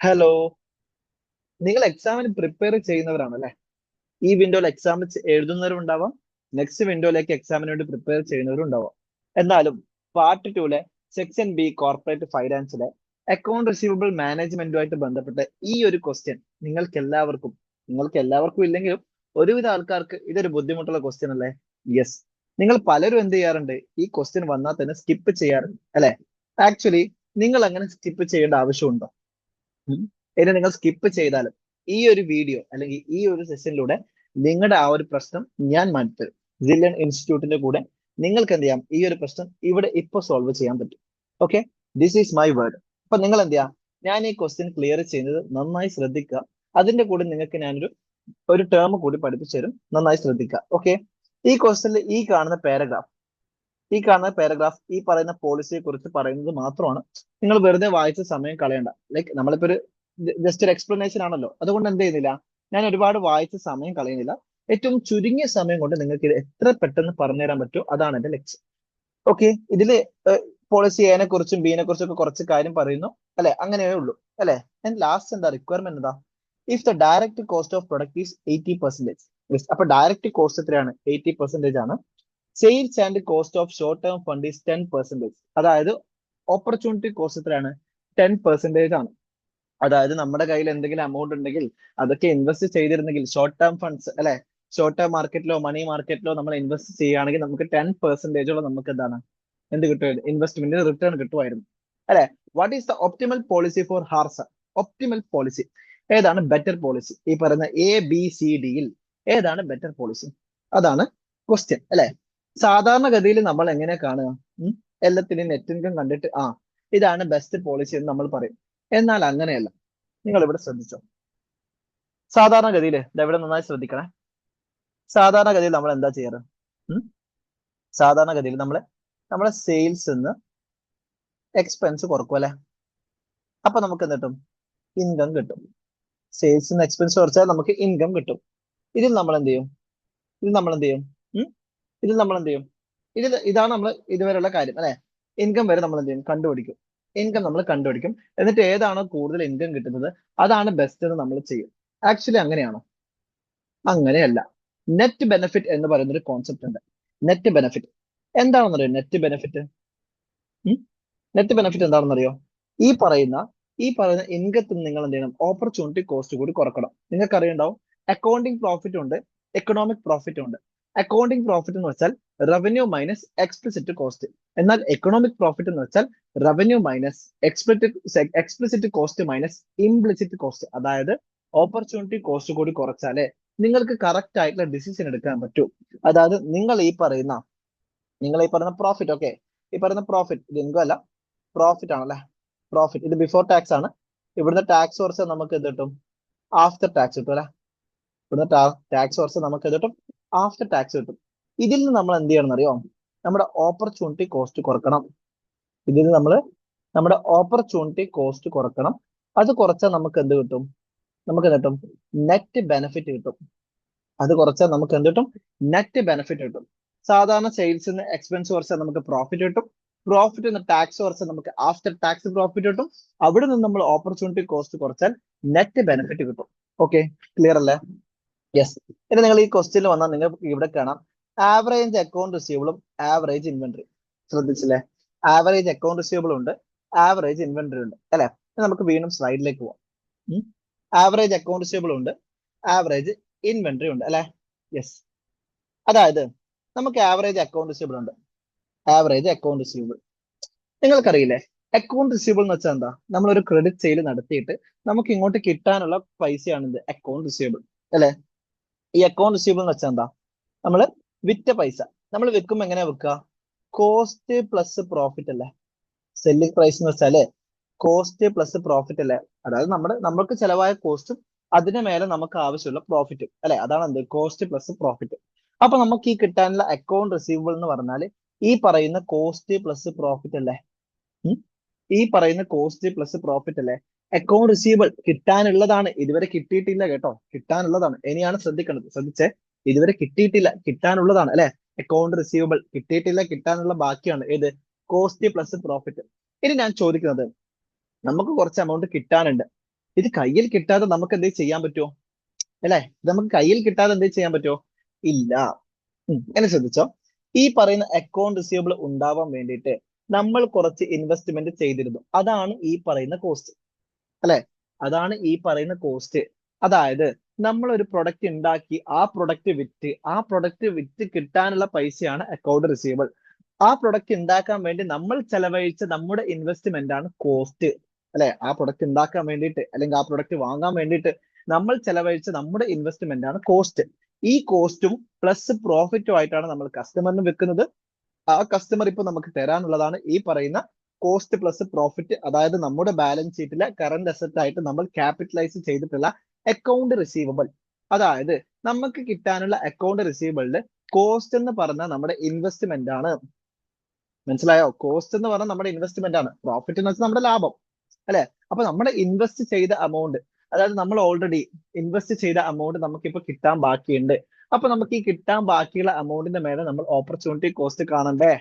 Hello. നിങ്ങൾ എക്സാമിന് prepare ചെയ്യുന്നവരാണല്ലേ? ഈ വിൻഡോയിൽ എക്സാം എഴുതുന്നവരും ഉണ്ടാവാം, നെക്സ്റ്റ് വിൻഡോയിലേക്ക് എക്സാമിന് വേണ്ടി പ്രിപ്പയർ ചെയ്യുന്നവരും ഉണ്ടാവാം. എന്നാലും പാർട്ട് ടൂലെ സെക്ഷൻ ബി കോർപ്പറേറ്റ് ഫൈനാൻസിലെ അക്കൗണ്ട് റിസീവബിൾ മാനേജ്മെന്റുമായിട്ട് ബന്ധപ്പെട്ട ഈ ഒരു ക്വസ്റ്റ്യൻ നിങ്ങൾക്ക് എല്ലാവർക്കും ഇല്ലെങ്കിലും ഒരുവിധ ആൾക്കാർക്ക് ഇതൊരു ബുദ്ധിമുട്ടുള്ള ക്വസ്റ്റ്യൻ അല്ലേ? യെസ്. നിങ്ങൾ പലരും എന്ത് ചെയ്യാറുണ്ട്? ഈ ക്വസ്റ്റ്യൻ വന്നാൽ തന്നെ സ്കിപ്പ് ചെയ്യാറുണ്ട് അല്ലെ? ആക്ച്വലി നിങ്ങൾ അങ്ങനെ സ്കിപ്പ് ചെയ്യേണ്ട ആവശ്യമുണ്ടോ? ഉം. ഇനി നിങ്ങൾ സ്കിപ്പ് ചെയ്താലും ഈ ഒരു വീഡിയോ അല്ലെങ്കിൽ ഈ ഒരു സെഷനിലൂടെ നിങ്ങളുടെ ആ ഒരു പ്രശ്നം ഞാൻ മാറ്റിത്തരും. ജില്ലൻ ഇൻസ്റ്റിറ്റ്യൂട്ടിന്റെ കൂടെ നിങ്ങൾക്ക് എന്ത് ചെയ്യാം? ഈ ഒരു പ്രശ്നം ഇവിടെ ഇപ്പൊ സോൾവ് ചെയ്യാൻ പറ്റും. Okay, this is my word. അപ്പൊ നിങ്ങൾ എന്ത് ചെയ്യാം? ഞാൻ ഈ ക്വസ്റ്റ്യൻ ക്ലിയർ ചെയ്യുന്നത് നന്നായി ശ്രദ്ധിക്കുക. അതിന്റെ കൂടെ നിങ്ങൾക്ക് ഞാനൊരു ടേം കൂടി പഠിപ്പിച്ചു തരും, നന്നായി ശ്രദ്ധിക്കുക. ഓക്കെ, ഈ ക്വസ്റ്റ്യനിൽ ഈ കാണുന്ന പാരഗ്രാഫ് ഈ പറയുന്ന പോളിസിയെ കുറിച്ച് പറയുന്നത് മാത്രമാണ്. നിങ്ങൾ വെറുതെ വായിച്ച സമയം കളയണ്ട. ലൈക്ക് നമ്മളിപ്പോ ഒരു ജസ്റ്റ് ഒരു എക്സ്പ്ലനേഷൻ ആണല്ലോ, അതുകൊണ്ട് എന്ത് ചെയ്യുന്നില്ല, ഞാൻ ഒരുപാട് വായിച്ച സമയം കളയുന്നില്ല. ഏറ്റവും ചുരുങ്ങിയ സമയം കൊണ്ട് നിങ്ങൾക്ക് ഇത് എത്ര പെട്ടെന്ന് പറഞ്ഞുതരാൻ പറ്റുമോ അതാണ് എന്റെ ലക്ഷ്യം. ഓക്കെ, ഇതില് പോളിസി എനെ കുറിച്ചും ബിനെ കുറിച്ചും ഒക്കെ കുറച്ച് കാര്യം പറയുന്നു അല്ലെ? അങ്ങനെയേ ഉള്ളൂ അല്ലെ? ആൻഡ് ലാസ്റ്റ് എന്താ റിക്വയർമെന്റ് എന്താ? If the direct cost of product is 80%. അപ്പൊ ഡയറക്റ്റ് കോസ്റ്റ് എത്രയാണ്? 80% ആണ്. Sales and cost of short term fund is 10%. അതായത് ഓപ്പർച്യൂണിറ്റി കോസ്റ്റ് എത്രയാണ്? 10% ആണ്. അതായത് നമ്മുടെ കയ്യിൽ എന്തെങ്കിലും എമൗണ്ട് ഉണ്ടെങ്കിൽ അതൊക്കെ ഇൻവെസ്റ്റ് ചെയ്തിരുന്നെങ്കിൽ ഷോർട്ട് ടേം ഫണ്ട്സ് അല്ലെ, ഷോർട്ട് ടേം മാർക്കറ്റിലോ മണി മാർക്കറ്റിലോ നമ്മൾ ഇൻവെസ്റ്റ് ചെയ്യുകയാണെങ്കിൽ നമുക്ക് 10%ഓളം നമുക്ക് എന്താണ്, എന്ത് കിട്ടും? ഇൻവെസ്റ്റ്മെന്റിന് റിട്ടേൺ കിട്ടുമായിരുന്നു അല്ലെ? What is the optimal policy for ഹാർസ? ഒപ്റ്റിമൽ പോളിസി ഏതാണ്? Better policy. ഈ പറയുന്ന ABCDയിൽ ഏതാണ് ബെറ്റർ പോളിസി? അതാണ് ക്വസ്റ്റ്യൻ അല്ലെ? സാധാരണഗതിയിൽ നമ്മൾ എങ്ങനെ കാണുക? ഉം? എല്ലാത്തിനും നെറ്റ് ഇൻകം കണ്ടിട്ട് ഇതാണ് ബെസ്റ്റ് പോളിസി എന്ന് നമ്മൾ പറയും. എന്നാൽ അങ്ങനെയല്ല. നിങ്ങൾ ഇവിടെ ശ്രദ്ധിച്ചോ? സാധാരണഗതിയിൽ ഇതെവിടെ നന്നായി ശ്രദ്ധിക്കണേ. സാധാരണഗതിയിൽ നമ്മൾ എന്താ ചെയ്യാറ്? ഉം? സാധാരണഗതിയിൽ നമ്മളെ സെയിൽസ് നിന്ന് എക്സ്പെൻസ് കുറക്കും അല്ലെ? അപ്പൊ നമുക്ക് എന്ത് കിട്ടും? ഇൻകം കിട്ടും. സെയിൽസ് നിന്ന് എക്സ്പെൻസ് കുറച്ചാൽ നമുക്ക് ഇൻകം കിട്ടും. ഇതിൽ നമ്മൾ എന്ത് ചെയ്യും? ഇതിൽ നമ്മൾ എന്ത് ചെയ്യും? ഉം? ഇതിൽ നമ്മൾ എന്ത് ചെയ്യും? ഇതാണ് നമ്മൾ ഇതുവരെയുള്ള കാര്യം അല്ലെ? ഇൻകം വരെ നമ്മൾ എന്ത് ചെയ്യും? കണ്ടുപിടിക്കും. ഇൻകം നമ്മൾ കണ്ടുപിടിക്കും. എന്നിട്ട് ഏതാണോ കൂടുതൽ ഇൻകം കിട്ടുന്നത് അതാണ് ബെസ്റ്റ് എന്ന് നമ്മൾ ചെയ്യും. ആക്ച്വലി അങ്ങനെയാണോ? അങ്ങനെയല്ല. നെറ്റ് ബെനിഫിറ്റ് എന്ന് പറയുന്ന ഒരു കോൺസെപ്റ്റ് ഉണ്ട്. നെറ്റ് ബെനിഫിറ്റ് എന്താണെന്നറിയോ? നെറ്റ് ബെനിഫിറ്റ് എന്താണെന്നറിയോ? ഈ പറയുന്ന ഈ പറയുന്ന ഇൻകത്തിൽ നിങ്ങൾ എന്ത് ചെയ്യണം? ഓപ്പർച്യൂണിറ്റി കോസ്റ്റ് കൂടി കുറക്കണം. നിങ്ങൾക്ക് അറിയണ്ടാവും, അക്കൗണ്ടിങ് പ്രോഫിറ്റ് ഉണ്ട്, എക്കണോമിക് പ്രോഫിറ്റ് ഉണ്ട്. അക്കൗണ്ടിങ് പ്രോഫിറ്റ് എന്ന് വെച്ചാൽ റവന്യൂ മൈനസ് എക്സ്പ്ലിസിറ്റ് കോസ്റ്റ്. എന്നാൽ എക്കണോമിക് പ്രോഫിറ്റ് എന്ന് വെച്ചാൽ revenue minus explicit cost minus implicit cost. അതായത് ഓപ്പർച്യൂണിറ്റി കോസ്റ്റ് കൂടി കുറച്ചാലേ നിങ്ങൾക്ക് കറക്റ്റ് ആയിട്ടുള്ള ഡിസിഷൻ എടുക്കാൻ പറ്റൂ. അതായത് നിങ്ങൾ ഈ പറയുന്ന പ്രോഫിറ്റ്, ഓക്കെ, ഈ പറയുന്ന പ്രോഫിറ്റ് ഇത് ഇൻകം അല്ല, പ്രോഫിറ്റ് ആണല്ലേ? പ്രോഫിറ്റ് ഇത് ബിഫോർ ടാക്സ് ആണ്. ഇവിടുന്ന് ടാക്സ് കുറച്ച് നമുക്ക് എന്ത് കിട്ടും? ആഫ്റ്റർ ടാക്സ് കിട്ടും അല്ലെ? ഇവിടുന്ന് ടാക്സ് കുറച്ച് നമുക്ക് എന്ത് കിട്ടും? ആഫ്റ്റർ ടാക്സ് കിട്ടും. ഇതിൽ നിന്ന് നമ്മൾ എന്ത് ചെയ്യണം അറിയോ? നമ്മുടെ ഓപ്പർച്യൂണിറ്റി കോസ്റ്റ് കുറക്കണം. ഇതിൽ നമ്മൾ നമ്മുടെ ഓപ്പർച്യൂണിറ്റി കോസ്റ്റ് കുറക്കണം. അത് കുറച്ചാൽ നമുക്ക് എന്ത് കിട്ടും? നമുക്ക് എന്ത് കിട്ടും? നെറ്റ് ബെനിഫിറ്റ് കിട്ടും. അത് കുറച്ചാൽ നമുക്ക് എന്ത് കിട്ടും? നെറ്റ് ബെനിഫിറ്റ് കിട്ടും. സാധാരണ സെയിൽസിന് എക്സ്പെൻസ് കുറച്ചാൽ നമുക്ക് പ്രോഫിറ്റ് കിട്ടും. പ്രോഫിറ്റ് നിന്ന് ടാക്സ് കുറച്ചാൽ നമുക്ക് ആഫ്റ്റർ ടാക്സ് പ്രോഫിറ്റ് കിട്ടും. അവിടെ നിന്ന് നമ്മൾ ഓപ്പർച്യൂണിറ്റി കോസ്റ്റ് കുറച്ചാൽ നെറ്റ് ബെനിഫിറ്റ് കിട്ടും. ഓക്കെ, ക്ലിയർ അല്ലേ? യെസ്. ഇനി നിങ്ങൾ ഈ ക്വസ്റ്റ്യനിൽ വന്നാൽ നിങ്ങൾക്ക് ഇവിടെ കാണാം ആവറേജ് അക്കൗണ്ട് റിസീവബിളും ആവറേജ് ഇൻവെന്ററി. ശ്രദ്ധിച്ചില്ലേ? ആവറേജ് അക്കൗണ്ട് റിസീവബിൾ ഉണ്ട്, ആവറേജ് ഇൻവെന്ററി ഉണ്ട് അല്ലെ? നമുക്ക് വീണ്ടും സ്ലൈഡിലേക്ക് പോവാം. ആവറേജ് അക്കൗണ്ട് റിസീവബിൾ ഉണ്ട്, ആവറേജ് ഇൻവെന്ററി ഉണ്ട് അല്ലെ? യെസ്. അതായത് നമുക്ക് ആവറേജ് അക്കൗണ്ട് റിസീവബിൾ ഉണ്ട്. ആവറേജ് അക്കൗണ്ട് റിസീവബിൾ നിങ്ങൾക്കറിയില്ലേ? അക്കൗണ്ട് റിസീവബിൾ എന്ന് വെച്ചാൽ എന്താ? നമ്മളൊരു ക്രെഡിറ്റ് സെയിൽ നടത്തിയിട്ട് നമുക്ക് ഇങ്ങോട്ട് കിട്ടാനുള്ള പൈസയാണ് ഇത് അക്കൗണ്ട് റിസീവബിൾ അല്ലെ? ഈ അക്കൗണ്ട് റിസീവബിൾ എന്ന് വെച്ചാൽ എന്താ? നമ്മൾ വിറ്റ പൈസ നമ്മൾ വിൽക്കുമ്പോൾ എങ്ങനെയാ വിൽക്കുക? കോസ്റ്റ് പ്ലസ് പ്രോഫിറ്റ് അല്ലേ? സെല്ലിംഗ് പ്രൈസ് എന്ന് വെച്ചാല് കോസ്റ്റ് പ്ലസ് പ്രോഫിറ്റ് അല്ലേ? അതായത് നമ്മൾക്ക് ചെലവായ കോസ്റ്റും അതിന് മേലെ നമുക്ക് ആവശ്യമുള്ള പ്രോഫിറ്റും അല്ലെ? അതാണ് എന്ത്? Cost plus profit. അപ്പൊ നമുക്ക് ഈ കിട്ടാനുള്ള അക്കൗണ്ട് റിസീവബിൾ എന്ന് പറഞ്ഞാൽ ഈ പറയുന്ന കോസ്റ്റ് പ്ലസ് പ്രോഫിറ്റ് അല്ലേ? ഉം? ഈ പറയുന്ന കോസ്റ്റ് പ്ലസ് പ്രോഫിറ്റ് അല്ലേ? അക്കൗണ്ട് റിസീവബിൾ കിട്ടാനുള്ളതാണ്, ഇതുവരെ കിട്ടിയിട്ടില്ല കേട്ടോ. കിട്ടാനുള്ളതാണ്, ഇനിയാണ് ശ്രദ്ധിക്കേണ്ടത്. ശ്രദ്ധിച്ചേ, ഇതുവരെ കിട്ടിയിട്ടില്ല, കിട്ടാനുള്ളതാണ് അല്ലെ? അക്കൗണ്ട് റിസീവബിൾ കിട്ടിയിട്ടില്ല, കിട്ടാനുള്ള ബാക്കിയാണ് ഏത്? Cost plus profit. ഇനി ഞാൻ ചോദിക്കുന്നത്, നമുക്ക് കുറച്ച് എമൗണ്ട് കിട്ടാനുണ്ട്. ഇത് കയ്യിൽ കിട്ടാതെ നമുക്ക് എന്തെങ്കിലും ചെയ്യാൻ പറ്റുമോ? അല്ലെ, ഇത് നമുക്ക് കയ്യിൽ കിട്ടാതെ എന്തെങ്കിലും ചെയ്യാൻ പറ്റുമോ? ഇല്ല. എന്നെ ശ്രദ്ധിച്ചോ, ഈ പറയുന്ന അക്കൗണ്ട് റിസീവബിൾ ഉണ്ടാവാൻ വേണ്ടിയിട്ട് നമ്മൾ കുറച്ച് ഇൻവെസ്റ്റ്മെന്റ് ചെയ്തിരുന്നു. അതാണ് ഈ പറയുന്ന കോസ്റ്റ്. അല്ലെ, അതാണ് ഈ പറയുന്ന കോസ്റ്റ്. അതായത് നമ്മൾ ഒരു പ്രൊഡക്റ്റ് ഉണ്ടാക്കി ആ പ്രൊഡക്റ്റ് വിറ്റ് കിട്ടാനുള്ള പൈസയാണ് അക്കൗണ്ട് റിസീവബിൾ. ആ പ്രൊഡക്റ്റ് ഉണ്ടാക്കാൻ വേണ്ടി നമ്മൾ ചെലവഴിച്ച നമ്മുടെ ഇൻവെസ്റ്റ്മെന്റ് ആണ് കോസ്റ്റ്. അല്ലെ, ആ പ്രൊഡക്റ്റ് ഉണ്ടാക്കാൻ വേണ്ടിയിട്ട് അല്ലെങ്കിൽ ആ പ്രൊഡക്റ്റ് വാങ്ങാൻ വേണ്ടിയിട്ട് നമ്മൾ ചെലവഴിച്ച നമ്മുടെ ഇൻവെസ്റ്റ്മെന്റ് ആണ് കോസ്റ്റ്. ഈ കോസ്റ്റും പ്ലസ് പ്രോഫിറ്റും ആയിട്ടാണ് നമ്മൾ കസ്റ്റമറിന് വെക്കുന്നത്. ആ കസ്റ്റമർ ഇപ്പൊ നമുക്ക് തരാനുള്ളതാണ് ഈ പറയുന്ന കോസ്റ്റ് പ്ലസ് പ്രോഫിറ്റ്. അതായത് നമ്മുടെ ബാലൻസ് ഷീറ്റിലെ കറന്റ് അസറ്റ് ആയിട്ട് നമ്മൾ ക്യാപിറ്റലൈസ് ചെയ്തിട്ടുള്ള അക്കൗണ്ട് റിസീവബിൾ. അതായത് നമുക്ക് കിട്ടാനുള്ള അക്കൗണ്ട് റിസീവബിളില് കോസ്റ്റ് എന്ന് പറഞ്ഞാൽ നമ്മുടെ ഇൻവെസ്റ്റ്മെന്റ് ആണ്. മനസ്സിലായോ? കോസ്റ്റ് എന്ന് പറഞ്ഞാൽ നമ്മുടെ ഇൻവെസ്റ്റ്മെന്റ് ആണ്, പ്രോഫിറ്റ് എന്ന് വെച്ചാൽ നമ്മുടെ ലാഭം. അല്ലെ, അപ്പൊ നമ്മുടെ ഇൻവെസ്റ്റ് ചെയ്ത എമൗണ്ട്, അതായത് നമ്മൾ ഓൾറെഡി ഇൻവെസ്റ്റ് ചെയ്ത എമൗണ്ട് നമുക്കിപ്പോ കിട്ടാൻ ബാക്കിയുണ്ട്. അപ്പൊ നമുക്ക് ഈ കിട്ടാൻ ബാക്കിയുള്ള എമൗണ്ടിന്റെ മേലെ നമ്മൾ ഓപ്പർച്യൂണിറ്റി കോസ്റ്റ് കാണണ്ടേ?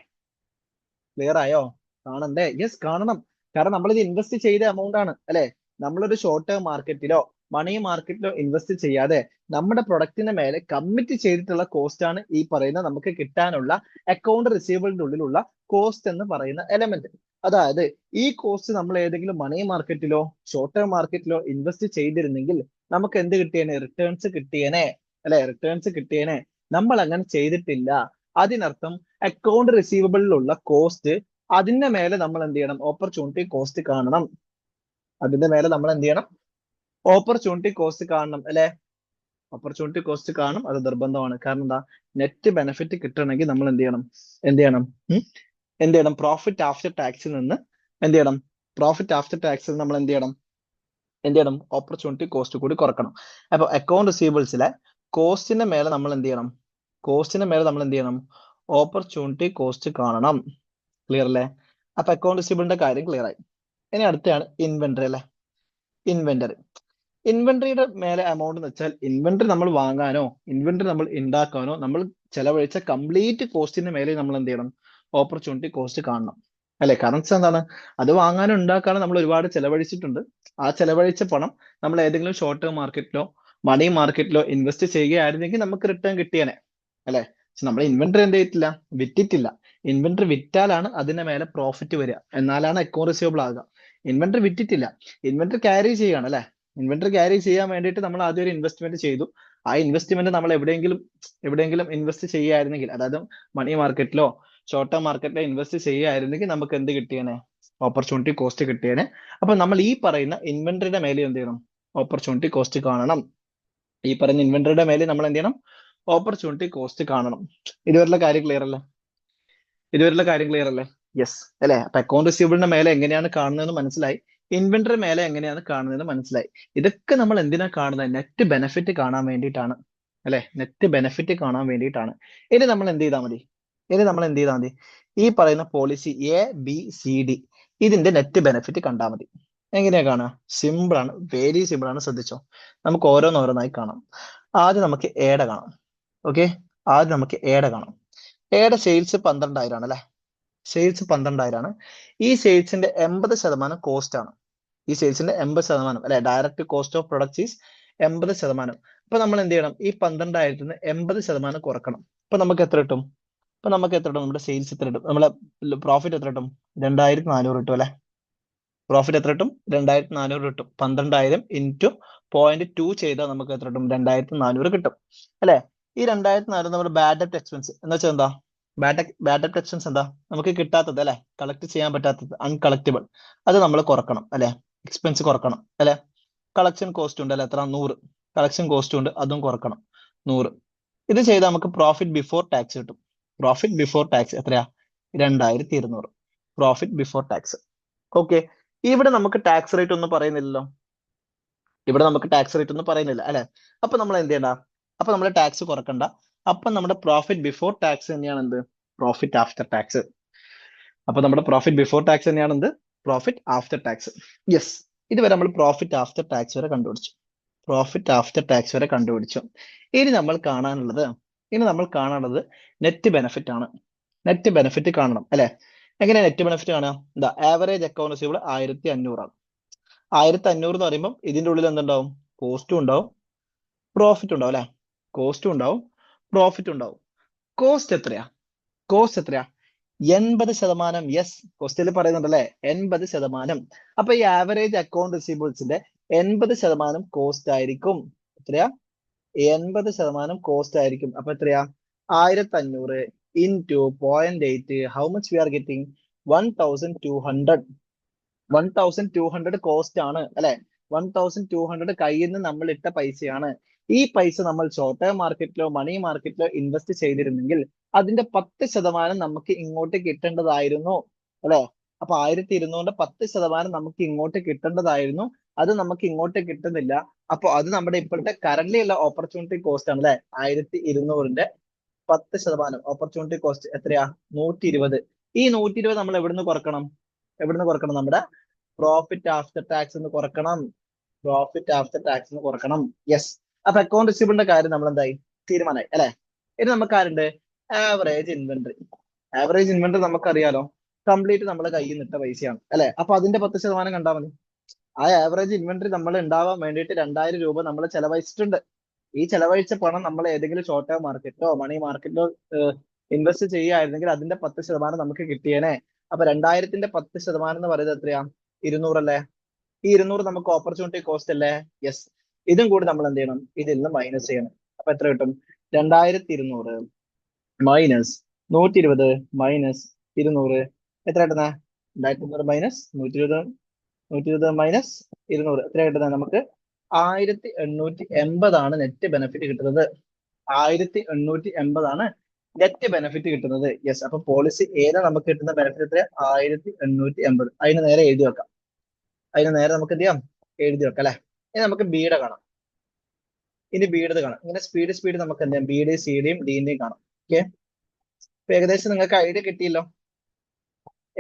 ക്ലിയർ ആയോ? കാണണ്ടേ? യെസ്, കാണണം. കാരണം നമ്മൾ ഇത് ഇൻവെസ്റ്റ് ചെയ്ത എമൗണ്ട് ആണ്. അല്ലെ, നമ്മളൊരു ഷോർട്ട് ടേം മാർക്കറ്റിലോ മണി മാർക്കറ്റിലോ ഇൻവെസ്റ്റ് ചെയ്യാതെ നമ്മുടെ പ്രൊഡക്റ്റിന്റെ മേലെ കമ്മിറ്റ് ചെയ്തിട്ടുള്ള കോസ്റ്റ് ആണ് ഈ പറയുന്ന നമുക്ക് കിട്ടാനുള്ള അക്കൗണ്ട് റിസീവബിളിന്റെ ഉള്ളിലുള്ള കോസ്റ്റ് എന്ന് പറയുന്ന എലമെന്റ്. അതായത് ഈ കോസ്റ്റ് നമ്മൾ ഏതെങ്കിലും മണി മാർക്കറ്റിലോ ഷോർട്ട് ടേം മാർക്കറ്റിലോ ഇൻവെസ്റ്റ് ചെയ്തിരുന്നെങ്കിൽ നമുക്ക് എന്ത് കിട്ടിയേനെ? റിട്ടേൺസ് കിട്ടിയേനെ. അല്ലെ, റിട്ടേൺസ് കിട്ടിയേനെ. നമ്മൾ അങ്ങനെ ചെയ്തിട്ടില്ല. അതിനർത്ഥം അക്കൗണ്ട് റിസീവബിളിലുള്ള കോസ്റ്റ്, അതിന്റെ മേലെ നമ്മൾ എന്ത് ചെയ്യണം? ഓപ്പർച്യൂണിറ്റി കോസ്റ്റ് കാണണം. അതിന്റെ മേലെ നമ്മൾ എന്ത് ചെയ്യണം? ഓപ്പർച്യൂണിറ്റി കോസ്റ്റ് കാണണം. അല്ലെ, ഓപ്പർച്യൂണിറ്റി കോസ്റ്റ് കാണും, അത് നിർബന്ധമാണ്. കാരണം എന്താ? നെറ്റ് ബെനിഫിറ്റ് കിട്ടണമെങ്കിൽ നമ്മൾ എന്ത് ചെയ്യണം? എന്ത് ചെയ്യണം? എന്ത് ചെയ്യണം? പ്രോഫിറ്റ് ആഫ്റ്റർ ടാക്സിൽ നിന്ന് എന്ത് ചെയ്യണം? പ്രോഫിറ്റ് ആഫ്റ്റർ ടാക്സിൽ നമ്മൾ എന്ത് ചെയ്യണം? എന്ത് ചെയ്യണം? ഓപ്പർച്യൂണിറ്റി കോസ്റ്റ് കൂടി കുറക്കണം. അപ്പൊ അക്കൗണ്ട് റിസീവബിൾസിലെ കോസ്റ്റിന്റെ മേലെ നമ്മൾ എന്ത് ചെയ്യണം? കോസ്റ്റിന്റെ മേലെ നമ്മൾ എന്ത് ചെയ്യണം? ഓപ്പർച്യൂണിറ്റി കോസ്റ്റ് കാണണം. ക്ലിയർ അല്ലേ? അപ്പൊ അക്കൗണ്ട് റിസീവബിളിന്റെ കാര്യം ക്ലിയർ ആയി. ഇനി അടുത്താണ് ഇൻവെന്ററി. അല്ലെ, ഇൻവെന്ററി. ഇൻവെന്ററിയുടെ മേലെ എമൗണ്ട് എന്ന് വെച്ചാൽ ഇൻവെന്ററി നമ്മൾ വാങ്ങാനോ ഇൻവെന്ററി നമ്മൾ ഉണ്ടാക്കാനോ നമ്മൾ ചെലവഴിച്ച കംപ്ലീറ്റ് കോസ്റ്റിന്റെ മേലെ നമ്മൾ എന്ത് ചെയ്യണം? ഓപ്പർച്യൂണിറ്റി കോസ്റ്റ് കാണണം. അല്ലെ, കാരണം എന്താണ്? അത് വാങ്ങാനും ഉണ്ടാക്കാനോ നമ്മൾ ഒരുപാട് ചെലവഴിച്ചിട്ടുണ്ട്. ആ ചെലവഴിച്ച പണം നമ്മൾ ഏതെങ്കിലും ഷോർട്ട് ടേം മാർക്കറ്റിലോ മണി മാർക്കറ്റിലോ ഇൻവെസ്റ്റ് ചെയ്യുകയായിരുന്നെങ്കിൽ നമുക്ക് റിട്ടേൺ കിട്ടിയേനെ. അല്ലെ, പക്ഷെ നമ്മൾ ഇൻവെന്ററി എന്ത് ചെയ്തിട്ടില്ല? വിറ്റിട്ടില്ല. ഇൻവെന്ററി വിറ്റാലാണ് അതിന്റെ മേലെ പ്രോഫിറ്റ് വരിക, എന്നാലാണ് അക്കൗണ്ട് റിസീവബിൾ ആകുക. ഇൻവെന്ററി വിറ്റിട്ടില്ല, ഇൻവെന്ററി ക്യാരി ചെയ്യാണ്. അല്ലെ, ഇൻവെന്ററി ക്യാരി ചെയ്യാൻ വേണ്ടിയിട്ട് നമ്മൾ ആദ്യം ഒരു ഇൻവെസ്റ്റ്മെന്റ് ചെയ്തു. ആ ഇൻവെസ്റ്റ്മെന്റ് നമ്മൾ എവിടെയെങ്കിലും ഇൻവെസ്റ്റ് ചെയ്യുകയായിരുന്നെങ്കിൽ, അതായത് മണി മാർക്കറ്റിലോ ഷോർട്ട് ടേം മാർക്കറ്റിലോ ഇൻവെസ്റ്റ് ചെയ്യുകയായിരുന്നെങ്കിൽ നമുക്ക് എന്ത് കിട്ടിയേനെ? Opportunity cost കിട്ടിയേനെ. അപ്പൊ നമ്മൾ ഈ പറയുന്ന ഇൻവെന്ററിയുടെ മേലെ എന്ത് ചെയ്യണം? ഓപ്പർച്യൂണിറ്റി കോസ്റ്റ് കാണണം. ഈ പറയുന്ന ഇൻവെന്ററിയുടെ മേലെ നമ്മൾ എന്ത് ചെയ്യണം? ഓപ്പർച്യൂണിറ്റി കോസ്റ്റ് കാണണം. ഇതുവരെയുള്ള കാര്യം ക്ലിയർ അല്ലേ? ഇതുവരെയുള്ള കാര്യം ക്ലിയർ അല്ലേ? യെസ് അല്ലെ. അപ്പൊ അക്കൗണ്ട് റിസീവബിളിന്റെ മേലെ എങ്ങനെയാണ് കാണുന്നതെന്ന് മനസ്സിലായി. ഇൻവെന്ററി മേലെ എങ്ങനെയാണ് കാണുന്നതെന്ന് മനസ്സിലായി. ഇതൊക്കെ നമ്മൾ എന്തിനാ കാണുന്നത്? നെറ്റ് ബെനിഫിറ്റ് കാണാൻ വേണ്ടിയിട്ടാണ്. അല്ലെ, നെറ്റ് ബെനിഫിറ്റ് കാണാൻ വേണ്ടിയിട്ടാണ്. ഇനി നമ്മൾ എന്ത് ചെയ്താൽ മതി? ഈ പറയുന്ന പോളിസി ABCD, ഇതിന്റെ നെറ്റ് ബെനിഫിറ്റ് കണ്ടാൽ മതി. എങ്ങനെയാ കാണുക? സിമ്പിൾ ആണ്, വെരി സിമ്പിൾ ആണ്. ശ്രദ്ധിച്ചോ, നമുക്ക് ഓരോന്നോരോന്നായി കാണാം. ആദ്യം നമുക്ക് എയുടെ കാണാം. ഓക്കെ, ആദ്യം നമുക്ക് എയുടെ കാണാം. എയുടെ സെയിൽസ് 12,000 ആണ്. അല്ലെ, സെയിൽസ് 12,000 ആണ്. ഈ സെയിൽസിന്റെ 80% കോസ്റ്റ് ആണ്. ഈ സെയിൽസിന്റെ 80%, അല്ലെ, direct cost of products is 80%. അപ്പൊ നമ്മൾ എന്ത് ചെയ്യണം? ഈ 12,000 80% കുറക്കണം. അപ്പൊ നമുക്ക് എത്ര കിട്ടും? നമ്മുടെ സെയിൽസ് എത്ര കിട്ടും? നമ്മളെ പ്രോഫിറ്റ് എത്ര കിട്ടും? 2,400 കിട്ടും. അല്ലെ, പ്രോഫിറ്റ് എത്ര കിട്ടും? 2,400 കിട്ടും. 12,000 ഇൻറ്റു 0.2 ചെയ്താൽ നമുക്ക് എത്ര കിട്ടും? 2,400 കിട്ടും. അല്ലെ, ഈ 2,400 നമ്മുടെ ബാഡ് ഡെറ്റ് എക്സ്പെൻസ് എന്ന് വെച്ചാൽ എന്താ? ബാഡ് ഡെറ്റ് എക്സ്പെൻസ് എന്താ? നമുക്ക് കിട്ടാത്തത്, അല്ലെ, കളക്ട് ചെയ്യാൻ പറ്റാത്തത്, അൺകളക്റ്റബിൾ, അത് നമ്മൾ കുറക്കണം. അല്ലെ, എക്സ്പെൻസ് കുറക്കണം. അല്ലെ, കളക്ഷൻ കോസ്റ്റ് ഉണ്ട്. അല്ലെ, എത്ര? 100. കളക്ഷൻ കോസ്റ്റ് ഉണ്ട്, അതും കുറക്കണം, 100. ഇത് ചെയ്താൽ നമുക്ക് പ്രോഫിറ്റ് ബിഫോർ ടാക്സ് കിട്ടും. പ്രോഫിറ്റ് ബിഫോർ ടാക്സ് എത്രയാ? 2,200. Profit before tax. ഓക്കെ, ഇവിടെ നമുക്ക് ടാക്സ് റേറ്റ് ഒന്നും പറയുന്നില്ലല്ലോ. അല്ലെ, അപ്പൊ നമ്മൾ എന്ത് ചെയ്യണ്ട? അപ്പൊ നമ്മൾ ടാക്സ് കുറക്കണ്ട. അപ്പൊ നമ്മുടെ പ്രോഫിറ്റ് ബിഫോർ ടാക്സ് തന്നെയാണ് എന്ത്? Profit after tax. അപ്പൊ നമ്മുടെ പ്രോഫിറ്റ് ബിഫോർ ടാക്സ് തന്നെയാണ് എന്ത്? Profit after tax. യെസ്, ഇതുവരെ നമ്മൾ പ്രോഫിറ്റ് ആഫ്റ്റർ ടാക്സ് വരെ കണ്ടുപിടിച്ചു. ഇനി നമ്മൾ കാണാനുള്ളത് നെറ്റ് ബെനിഫിറ്റ് ആണ്. നെറ്റ് ബെനിഫിറ്റ് കാണണം. അല്ലെ, എങ്ങനെയാ നെറ്റ് ബെനിഫിറ്റ് കാണുക? ആവറേജ് അക്കൗണ്ട് റിസീവബിൾ 1,500 ആണ്. 1500 എന്ന് പറയുമ്പോൾ ഇതിന്റെ ഉള്ളിൽ എന്തുണ്ടാവും? കോസ്റ്റും ഉണ്ടാവും, പ്രോഫിറ്റ് ഉണ്ടാവും അല്ലെ? കോസ്റ്റും ഉണ്ടാവും, പ്രോഫിറ്റ് ഉണ്ടാവും. കോസ്റ്റ് എത്രയാ? കോസ്റ്റ് എത്രയാ? 80%. യെസ്, ക്വസ്റ്റ്യനിൽ പറയുന്നുണ്ടല്ലേ 80%. അപ്പൊ ഈ ആവറേജ് അക്കൗണ്ട് റിസീവബിൾസിന്റെ 80% കോസ്റ്റ് ആയിരിക്കും. എത്രയാ? 80% കോസ്റ്റ് ആയിരിക്കും. അപ്പൊ എത്രയാ? 1500 into 0.8. How much V are getting? 1200. 1200 cost ആണ് അല്ലെ? 1200 കയ്യിൽ നിന്ന് നമ്മൾ ഇട്ട പൈസയാണ്. ഈ പൈസ നമ്മൾ ഷോർട്ട് ടേം മാർക്കറ്റിലോ മണി മാർക്കറ്റിലോ ഇൻവെസ്റ്റ് ചെയ്തിരുന്നെങ്കിൽ അതിന്റെ 10% നമുക്ക് ഇങ്ങോട്ട് കിട്ടേണ്ടതായിരുന്നു അല്ലെ? അപ്പൊ 1200 10% നമുക്ക് ഇങ്ങോട്ട് കിട്ടേണ്ടതായിരുന്നു. അത് നമുക്ക് ഇങ്ങോട്ട് കിട്ടുന്നില്ല. അപ്പൊ അത് നമ്മുടെ ഇപ്പോഴത്തെ കറന്റ് ഉള്ള ഓപ്പർച്യൂണിറ്റി കോസ്റ്റ് ആണ് അല്ലെ? 1200ന്റെ 10% ഓപ്പർച്യൂണിറ്റി കോസ്റ്റ് എത്രയാ? 120. ഈ 120 നമ്മൾ എവിടുന്ന് കുറക്കണം? എവിടുന്ന് കുറക്കണം? നമ്മുടെ പ്രോഫിറ്റ് ആഫ്റ്റർ ടാക്സ് എന്ന് കുറക്കണം. പ്രോഫിറ്റ് ആഫ്റ്റർ ടാക്സ് എന്ന് കുറക്കണം. യെസ്. അപ്പൊ അക്കൗണ്ട് റിസീവബിളിന്റെ കാര്യം നമ്മൾ എന്തായി? തീരുമാനമായി അല്ലെ? ഇനി നമുക്ക് ആരുണ്ട്? Average inventory. ആവറേജ് ഇൻവെന്ററി നമുക്കറിയാലോ, കംപ്ലീറ്റ് നമ്മുടെ കയ്യിൽ നിട്ട പൈസയാണ് അല്ലെ? അപ്പൊ അതിന്റെ 10% കണ്ടാൽ മതി. ആ ആവറേജ് ഇൻവെന്ററി നമ്മൾ ഉണ്ടാവാൻ വേണ്ടിയിട്ട് 2000 രൂപ നമ്മൾ ചെലവഴിച്ചിട്ടുണ്ട്. ഈ ചെലവഴിച്ച പണം നമ്മൾ ഏതെങ്കിലും ഷോർട്ട് ടേം മാർക്കറ്റിലോ മണി മാർക്കറ്റിലോ ഇൻവെസ്റ്റ് ചെയ്യുകയായിരുന്നെങ്കിൽ അതിന്റെ 10% നമുക്ക് കിട്ടിയേനെ. അപ്പൊ 2000ന്റെ 10% എന്ന് പറയുന്നത് എത്രയാ? 200 അല്ലേ? ഈ 200 നമുക്ക് ഓപ്പർച്യൂണിറ്റി കോസ്റ്റ് അല്ലേ? യെസ്. ഇതും കൂടി നമ്മൾ എന്ത് ചെയ്യണം? ഇതിൽ നിന്ന് മൈനസ് ചെയ്യണം. അപ്പൊ എത്ര കിട്ടും? 2200 മൈനസ് 120 മൈനസ് 200 എത്ര കിട്ടുന്നത്? 2200 മൈനസ് 120 മൈനസ് 200 എത്ര കിട്ടുന്നത്? നമുക്ക് 1880 ആണ് നെറ്റ് ബെനിഫിറ്റ് കിട്ടുന്നത്. 1880 ആണ് നെറ്റ് ബെനിഫിറ്റ് കിട്ടുന്നത്. യെസ്. അപ്പൊ പോളിസി ഏതാ നമുക്ക് കിട്ടുന്ന ബെനിഫിറ്റ് എത്ര? 1880. അതിന് നേരെ എഴുതി വെക്കാം. അതിന് നേരെ നമുക്ക് എന്ത് ചെയ്യാം? എഴുതി വെക്കാം അല്ലെ? ഇനി നമുക്ക് ബിയുടെ കാണാം. ഇനി ബിയുടെ കാണാം. ഇങ്ങനെ സ്പീഡ് നമുക്ക് എന്ത് ചെയ്യാം? ബിയുടെയും സിയുടെയും ഡിന്റെയും കാണാം. ഓക്കെ. ഇപ്പൊ ഏകദേശം നിങ്ങൾക്ക് ഐഡിയ കിട്ടിയല്ലോ.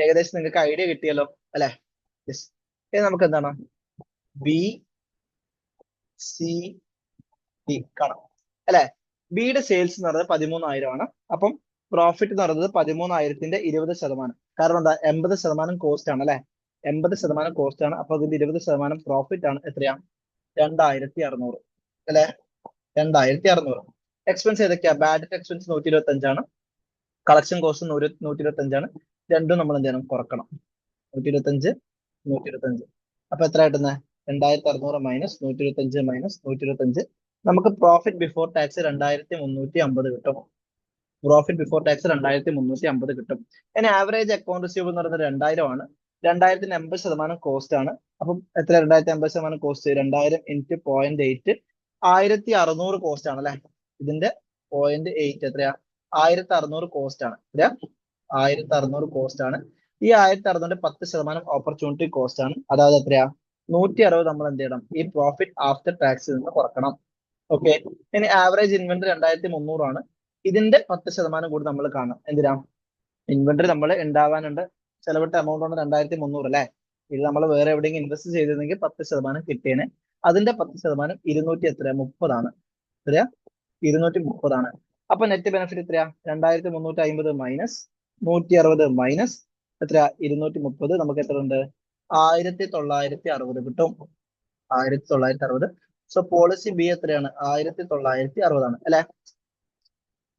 ഏകദേശം നിങ്ങൾക്ക് ഐഡിയ കിട്ടിയല്ലോ അല്ലെ? യെസ്. ഇനി നമുക്ക് എന്താണ്? ബി സി ഡി കാണാം അല്ലെ? ബിയുടെ സെയിൽസ് എന്ന് പറയുന്നത് 13,000 ആണ്. അപ്പം പ്രോഫിറ്റ് എന്ന് പറയുന്നത് 13,000ന്റെ 20%. കാരണം എന്താ? 80% കോസ്റ്റ് ആണ് അല്ലെ? 80% കോസ്റ്റ് ആണ്. അപ്പൊ അതിന്റെ 20% പ്രോഫിറ്റ് ആണ്. എത്രയാ? 2600 അല്ലെ? 2600. എക്സ്പെൻസ് ഏതൊക്കെയാ? ബാഡ് എക്സ്പെൻസ് 125 ആണ്. കളക്ഷൻ കോസ്റ്റ് 125 ആണ്. രണ്ടും നമ്മൾ എന്ത് ചെയ്യണം? കുറക്കണം. 125 125. അപ്പൊ എത്ര കിട്ടുന്നത്? 2600 മൈനസ് 125 മൈനസ് 125. നമുക്ക് പ്രോഫിറ്റ് ബിഫോർ ടാക്സ് 2350 കിട്ടും. പ്രോഫിറ്റ് ബിഫോർ ടാക്സ് 2350 കിട്ടും. ഇനി ആവറേജ് അക്കൗണ്ട് റിസീവബിൾ എന്ന് പറയുന്നത് 2000 ആണ്. 2000ത്തിന് 80% കോസ്റ്റ് ആണ്. അപ്പം എത്ര? 2080% കോസ്റ്റ് 2000 ഇൻറ്റു 0.8 1600 കോസ്റ്റ് ആണ് അല്ലെ? ഇതിന്റെ 0.8 എത്രയാ? 1600 കോസ്റ്റ് ആണ്. എത്രയാ? 1600 കോസ്റ്റ് ആണ്. ഈ 1600 10% ഓപ്പർച്യൂണിറ്റി കോസ്റ്റ് ആണ്. അതായത് എത്രയാ? 160 നമ്മൾ എന്ത് ചെയ്യണം? ഈ പ്രോഫിറ്റ് ആഫ്റ്റർ ടാക്സിൽ നിന്ന് കുറക്കണം. ഓക്കെ. ഇനി ആവറേജ് ഇൻവെന്ററി 2300 ആണ്. ഇതിന്റെ 10% കൂടി നമ്മൾ കാണണം. എന്തിനാ? ഇൻവെന്ററി നമ്മൾ ഉണ്ടാവാനുണ്ട്. ചെലവിട്ട എമൗണ്ട് ആണ് 2300 അല്ലെ? ഇത് നമ്മൾ വേറെ എവിടെയെങ്കിലും ഇൻവെസ്റ്റ് ചെയ്തിരുന്നെങ്കിൽ 10% കിട്ടിയേനെ. അതിന്റെ 10% 200 എത്രയാ? 30 ആണ്. എത്രയാ? 230 ആണ്. അപ്പൊ നെറ്റ് ബെനിഫിറ്റ് എത്രയാ? 2350 മൈനസ് 160 മൈനസ് എത്രയാ? 230. നമുക്ക് എത്ര ഉണ്ട്? 1960 കിട്ടും. 1960. സോ പോളിസി ബി എത്രയാണ്? 1960 ആണ് അല്ലെ?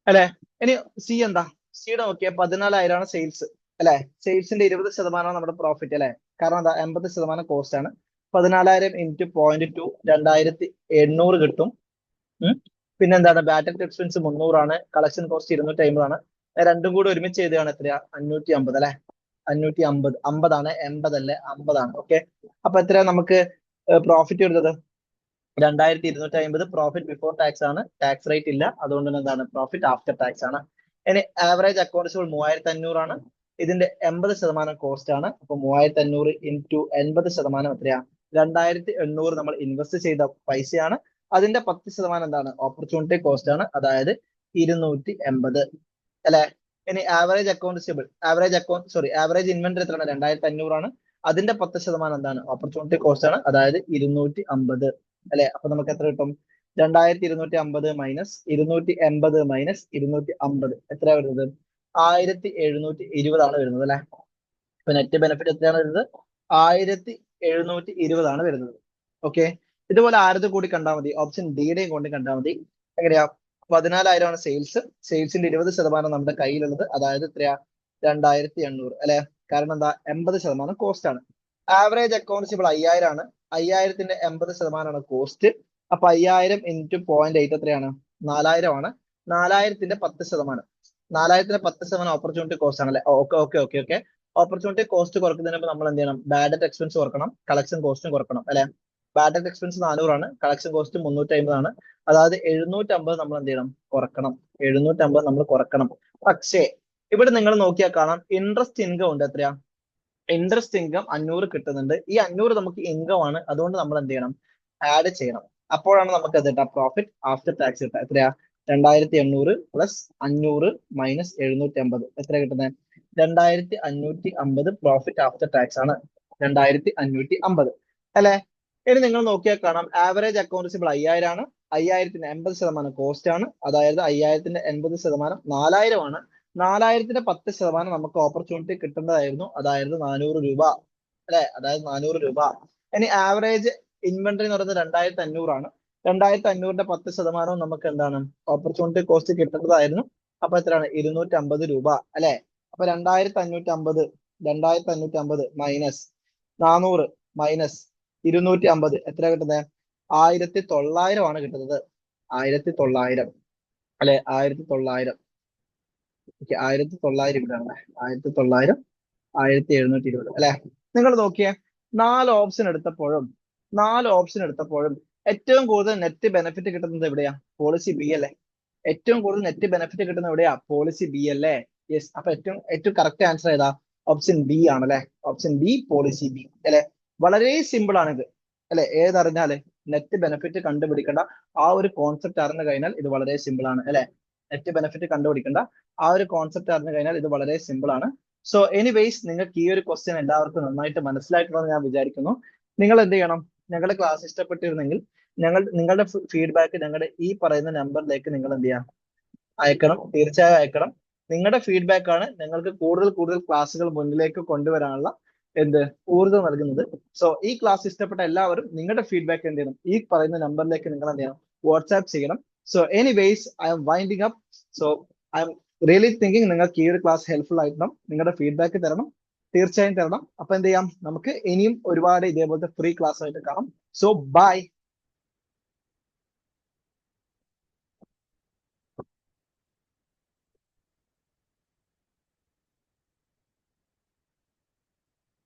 അല്ലെ? ഇനി സി എന്താ? സിയുടെ നോക്കിയാ 14,000 ആണ് സെയിൽസ് അല്ലെ? സെയിൽസിന്റെ 20% നമ്മുടെ പ്രോഫിറ്റ് അല്ലെ? കാരണം എന്താ? 80% കോസ്റ്റ് ആണ്. 14,000 ഇൻറ്റു 0.2 2800 കിട്ടും. പിന്നെ എന്താണ്? ബാറ്ററി എക്സ്പെൻസ് 300 ആണ്. കളക്ഷൻ കോസ്റ്റ് 250 ആണ്. രണ്ടും കൂടി ഒരുമിച്ച് ചെയ്താണ് എത്രയാ? 550 അല്ലെ? 550. 50 ആണ്, 80 അല്ലേ? 50 ആണ്. ഓക്കെ. അപ്പൊ എത്രയാ നമുക്ക് പ്രോഫിറ്റ് വരുന്നത്? 2250. പ്രോഫിറ്റ് ബിഫോർ ടാക്സ് ആണ്. ടാക്സ് റേറ്റ് ഇല്ല. അതുകൊണ്ട് തന്നെ എന്താണ്? പ്രോഫിറ്റ് ആഫ്റ്റർ ടാക്സ് ആണ്. ഇനി ആവറേജ് അക്കൗണ്ട്സ് 3500 ആണ്. ഇതിന്റെ 80% കോസ്റ്റ് ആണ്. അപ്പൊ 3500 ഇൻറ്റു 80% എത്രയാ? 2800 നമ്മൾ ഇൻവെസ്റ്റ് ചെയ്ത പൈസയാണ്. അതിന്റെ 10% എന്താണ്? ഓപ്പർച്യൂണിറ്റി കോസ്റ്റ് ആണ്. അതായത് 280 അല്ലെ? ഇനി average account receivable, average inventory എത്രയാണ്? 2500 ആണ്. അതിന്റെ 10% എന്താണ്? ഓപ്പർച്യൂണിറ്റി കോസ്റ്റ് ആണ്. അതായത് 250 അല്ലെ? അപ്പൊ നമുക്ക് എത്ര കിട്ടും? 2250 മൈനസ് 280 മൈനസ് 250 എത്രയാ വരുന്നത്? 1720 ആണ് വരുന്നത് അല്ലെ? ഇപ്പൊ നെറ്റ് ബെനിഫിറ്റ് എത്രയാണ് വരുന്നത്? 720 വരുന്നത്. ഓക്കെ, ഇതുപോലെ ആരത് കൂടി കണ്ടാൽ മതി, ഓപ്ഷൻ ഡിയുടെയും കൊണ്ട് കണ്ടാൽ മതി. എങ്ങനെയാ? 14,000 ആണ് സെയിൽസിന്റെ 20% നമ്മുടെ കയ്യിലുള്ളത്, അതായത് എത്രയാ? 2,800 അല്ലെ? കാരണം എന്താ? 80% കോസ്റ്റ് ആണ്. ആവറേജ് അക്കൗണ്ട് റിസീവബിൾ 5,000 ആണ്. 5,000ത്തിന്റെ 80% കോസ്റ്റ്. അപ്പൊ 5,000 ഇൻറ്റു 0.8 എത്രയാണ്? 4,000 ആണ്. 4,000ത്തിന്റെ 10%. 4,000ത്തിന്റെ 10% ഓപ്പർച്യൂണിറ്റി കോസ്റ്റ് ആണല്ലേ? Okay okay okay okay. Opportunity cost കുറക്കുന്നതിന് മുമ്പ് നമ്മൾ എന്ത് ചെയ്യണം? ബാഡ് ഡെറ്റ് എക്സ്പെൻസ് കുറക്കണം, കളക്ഷൻ കോസ്റ്റും കുറക്കണം അല്ലെ? ബാഡ് ഡെറ്റ് എക്സ്പെൻസ് 400 ആണ്, കളക്ഷൻ കോസ്റ്റ് 350 ആണ്. അതായത് 750 നമ്മൾ എന്ത് ചെയ്യണം? കുറക്കണം. 750 നമ്മൾ കുറക്കണം. പക്ഷേ ഇവിടെ നിങ്ങൾ നോക്കിയാൽ കാണാം, ഇൻട്രസ്റ്റ് ഇൻകം ഉണ്ട്. എത്രയാ? ഇൻട്രസ്റ്റ് ഇൻകം 500 കിട്ടുന്നുണ്ട്. ഈ 500 നമുക്ക് ഇൻകം ആണ്, അതുകൊണ്ട് നമ്മൾ എന്ത് ചെയ്യണം? ആഡ് ചെയ്യണം. അപ്പോഴാണ് നമുക്ക് അത് കിട്ടുക, പ്രോഫിറ്റ് ആഫ്റ്റർ ടാക്സ് കിട്ടുക. എത്രയാ? 2,800 പ്ലസ് 500 മൈനസ് 750 എത്ര കിട്ടുന്നത്? 2,550 പ്രോഫിറ്റ് ആഫ്റ്റർ ടാക്സ് ആണ്. 2,550 അല്ലെ? ഇനി നിങ്ങൾ നോക്കിയാൽ കാണാം, ആവറേജ് അക്കൗണ്ട് റിസീവബിൾ 5,000 ആണ്. 5,000ത്തിന്റെ 80% കോസ്റ്റ് ആണ്, അതായത് 5,000ത്തിന്റെ 80% 4,000 ആണ്. 4,000ത്തിന്റെ 10% നമുക്ക് ഓപ്പർച്യൂണിറ്റി കിട്ടേണ്ടതായിരുന്നു, അതായത് 400 രൂപ അല്ലെ? അതായത് 400 രൂപ. ഇനി ആവറേജ് ഇൻവെന്ററി എന്ന് പറയുന്നത് 2,500 ആണ്. 2,500ന്റെ 10% നമുക്ക് എന്താണ്? ഓപ്പർച്യൂണിറ്റി കോസ്റ്റ് കിട്ടേണ്ടതായിരുന്നു. അപ്പൊ എത്രയാണ്? 250 രൂപ അല്ലെ? അപ്പൊ 2,550 മൈനസ് 400 മൈനസ് 250 എത്ര കിട്ടുന്നത്? 1,900 ആണ് കിട്ടുന്നത്. 1,900 അല്ലെ? 1,900. ഓക്കെ, 1,900 ഇവിടെയാണ്. 1,900, 1,720 അല്ലെ? നിങ്ങൾ നോക്കിയേ, 4 ഓപ്ഷൻ എടുത്തപ്പോഴും ഏറ്റവും കൂടുതൽ നെറ്റ് ബെനിഫിറ്റ് കിട്ടുന്നത് എവിടെയാ? പോളിസി ബി അല്ലേ? ഏറ്റവും കൂടുതൽ നെറ്റ് ബെനിഫിറ്റ് കിട്ടുന്നത് എവിടെയാ? പോളിസി ബി അല്ലേ? യെസ്. അപ്പൊ ഏറ്റവും കറക്റ്റ് ആൻസർ ഏതാ? ഓപ്ഷൻ ബി ആണല്ലേ? ഓപ്ഷൻ ബി, പോളിസി ബി അല്ലെ? വളരെ സിമ്പിൾ ആണിത് അല്ലെ? ഏതറിഞ്ഞാല് നെറ്റ് ബെനിഫിറ്റ് കണ്ടുപിടിക്കേണ്ട ആ ഒരു കോൺസെപ്റ്റ് അറിഞ്ഞു കഴിഞ്ഞാൽ ഇത് വളരെ സിമ്പിൾ ആണ് അല്ലെ? നെറ്റ് ബെനിഫിറ്റ് കണ്ടുപിടിക്കേണ്ട ആ ഒരു കോൺസെപ്റ്റ് അറിഞ്ഞു കഴിഞ്ഞാൽ ഇത് വളരെ സിമ്പിൾ ആണ്. സോ എനിവേയ്സ്, നിങ്ങൾക്ക് ഈ ഒരു ക്വസ്റ്റ്യൻ എല്ലാവർക്കും നന്നായിട്ട് മനസ്സിലായിട്ടുണ്ടെന്ന് ഞാൻ വിചാരിക്കുന്നു. നിങ്ങൾ എന്ത് ചെയ്യണം? ഞങ്ങളുടെ ക്ലാസ് ഇഷ്ടപ്പെട്ടിരുന്നെങ്കിൽ നിങ്ങളുടെ ഫീഡ്ബാക്ക് ഞങ്ങളുടെ ഈ പറയുന്ന നമ്പറിലേക്ക് നിങ്ങൾ എന്ത് ചെയ്യാം? അയക്കണം. തീർച്ചയായും അയക്കണം. നിങ്ങളുടെ ഫീഡ്ബാക്ക് ആണ് ഞങ്ങൾക്ക് കൂടുതൽ കൂടുതൽ ക്ലാസ്സുകൾ മുന്നിലേക്ക് കൊണ്ടുവരാനുള്ള ഊർജ്ജം നൽകുന്നത്. സോ ഈ ക്ലാസ് ഇഷ്ടപ്പെട്ട എല്ലാവരും നിങ്ങളുടെ ഫീഡ്ബാക്ക് എന്ത് ചെയ്യണം? ഈ പറയുന്ന നമ്പറിലേക്ക് നിങ്ങൾ എന്ത് ചെയ്യണം? വാട്സ്ആപ്പ് ചെയ്യണം. So anyways, I M winding up. So I am really thinking നിങ്ങൾക്ക് ഈ ഒരു ക്ലാസ് ഹെൽപ്ഫുൾ ആയിട്ടുണ്ടാവും. നിങ്ങളുടെ ഫീഡ്ബാക്ക് തരണം, തീർച്ചയായും തരണം. അപ്പൊ എന്ത് ചെയ്യാം? നമുക്ക് ഇനിയും ഒരുപാട് ഇതേപോലത്തെ ഫ്രീ ക്ലാസ് ആയിട്ട് കാണാം. So by.